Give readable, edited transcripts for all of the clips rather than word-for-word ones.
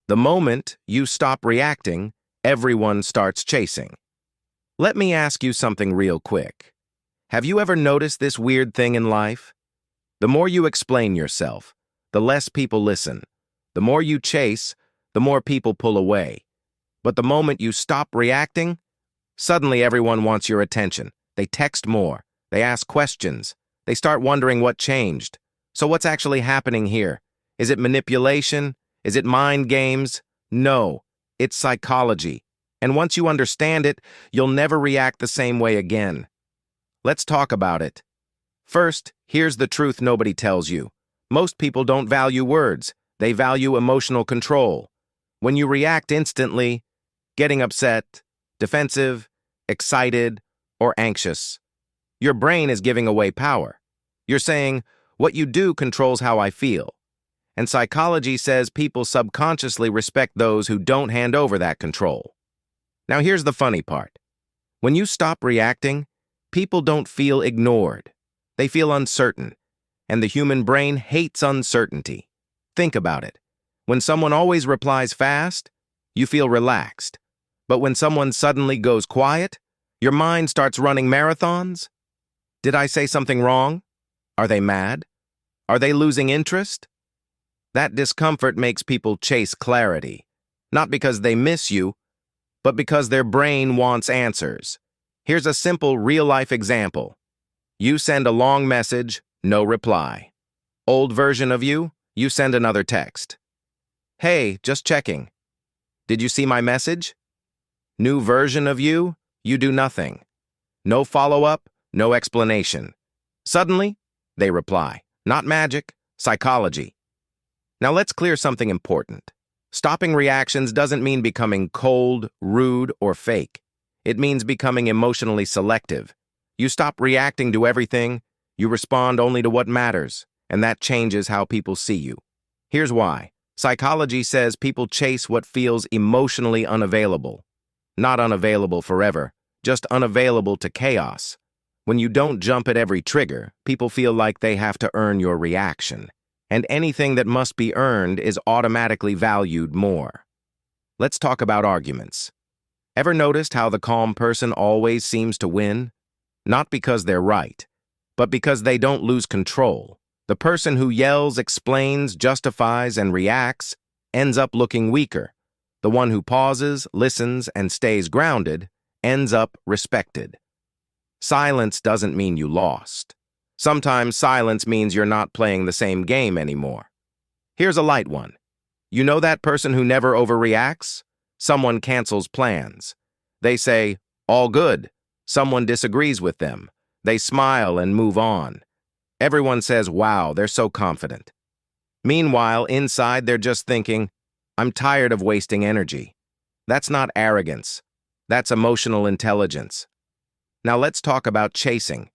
The moment you stop reacting, everyone starts chasing. Let me ask you something real quick. Have you ever noticed this weird thing in life? The more you explain yourself, the less people listen. The more you chase, the more people pull away. But the moment you stop reacting, suddenly everyone wants your attention. They text more. They ask questions. They start wondering what changed. So what's actually happening here? Is it manipulation? Is it mind games? No, it's psychology. And once you understand it, you'll never react the same way again. Let's talk about it. First, here's the truth nobody tells you. Most people don't value words. They value emotional control. When you react instantly, getting upset, defensive, excited, or anxious, your brain is giving away power. You're saying, what you do controls how I feel. And psychology says people subconsciously respect those who don't hand over that control. Now here's the funny part. When you stop reacting, people don't feel ignored. They feel uncertain. And the human brain hates uncertainty. Think about it. When someone always replies fast, you feel relaxed. But when someone suddenly goes quiet, your mind starts running marathons. Did I say something wrong? Are they mad? Are they losing interest? That discomfort makes people chase clarity, not because they miss you, but because their brain wants answers. Here's a simple real-life example. You send a long message, no reply. Old version of you, you send another text. Hey, just checking. Did you see my message? New version of you, you do nothing. No follow-up, no explanation. Suddenly, they reply. Not magic, psychology. Now let's clear something important. Stopping reactions doesn't mean becoming cold, rude, or fake. It means becoming emotionally selective. You stop reacting to everything, you respond only to what matters, and that changes how people see you. Here's why. Psychology says people chase what feels emotionally unavailable. Not unavailable forever, just unavailable to chaos. When you don't jump at every trigger, people feel like they have to earn your reaction. And anything that must be earned is automatically valued more. Let's talk about arguments. Ever noticed how the calm person always seems to win? Not because they're right, but because they don't lose control. The person who yells, explains, justifies, and reacts ends up looking weaker. The one who pauses, listens, and stays grounded ends up respected. Silence doesn't mean you lost. Sometimes silence means you're not playing the same game anymore. Here's a light one. You know that person who never overreacts? Someone cancels plans. They say, all good. Someone disagrees with them. They smile and move on. Everyone says, wow, they're so confident. Meanwhile, inside they're just thinking, I'm tired of wasting energy. That's not arrogance. That's emotional intelligence. Now let's talk about chasing.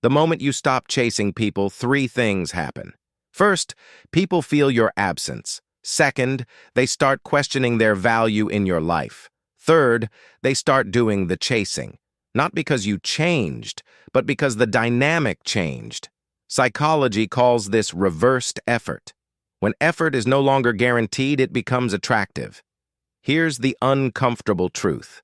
The moment you stop chasing people, three things happen. First, people feel your absence. Second, they start questioning their value in your life. Third, they start doing the chasing. Not because you changed, but because the dynamic changed. Psychology calls this reversed effort. When effort is no longer guaranteed, it becomes attractive. Here's the uncomfortable truth.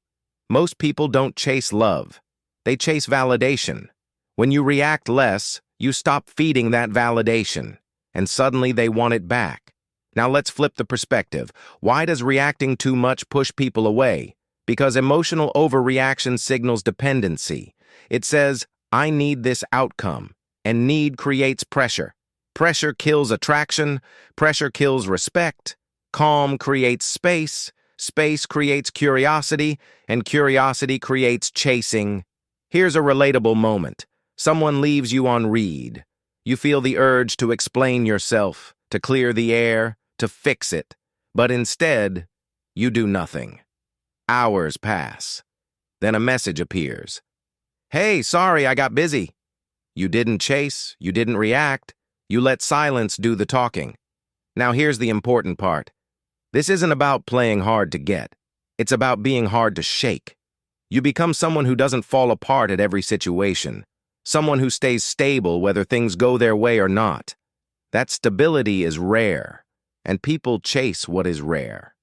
Most people don't chase love. They chase validation. When you react less, you stop feeding that validation, and suddenly they want it back. Now let's flip the perspective. Why does reacting too much push people away? Because emotional overreaction signals dependency. It says, I need this outcome, and need creates pressure. Pressure kills attraction, pressure kills respect, calm creates space, space creates curiosity, and curiosity creates chasing. Here's a relatable moment. Someone leaves you on read. You feel the urge to explain yourself, to clear the air, to fix it. But instead, you do nothing. Hours pass. Then a message appears. Hey, sorry, I got busy. You didn't chase, you didn't react. You let silence do the talking. Now here's the important part. This isn't about playing hard to get. It's about being hard to shake. You become someone who doesn't fall apart at every situation. Someone who stays stable whether things go their way or not. That stability is rare, and people chase what is rare.